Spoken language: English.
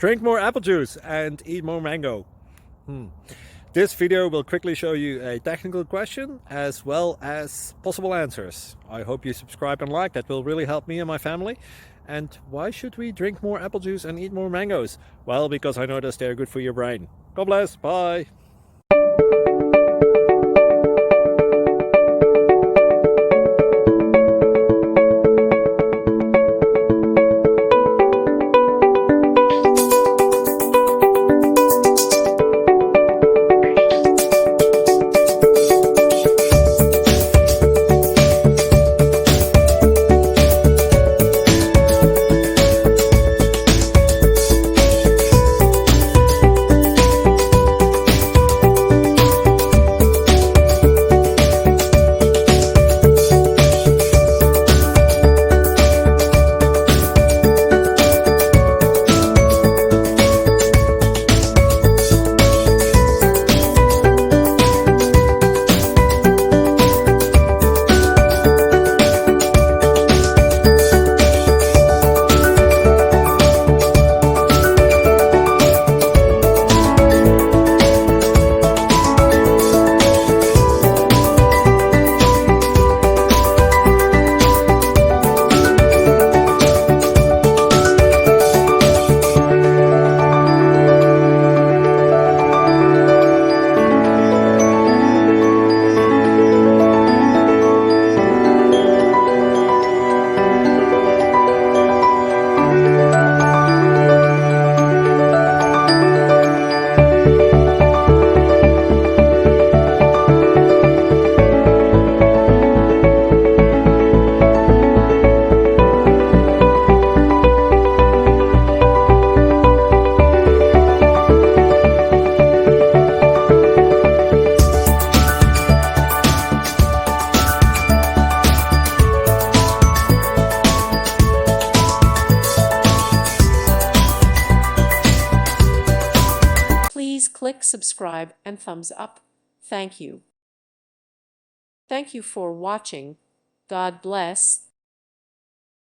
Drink more apple juice and eat more mango. This video will quickly show you a technical question as well as possible answers. I hope you subscribe and like, that will really help me and my family. And why should we drink more apple juice and eat more mangoes? Well, because I noticed they're good for your brain. God bless, bye! Please click subscribe and thumbs up. Thank you. Thank you for watching. God bless.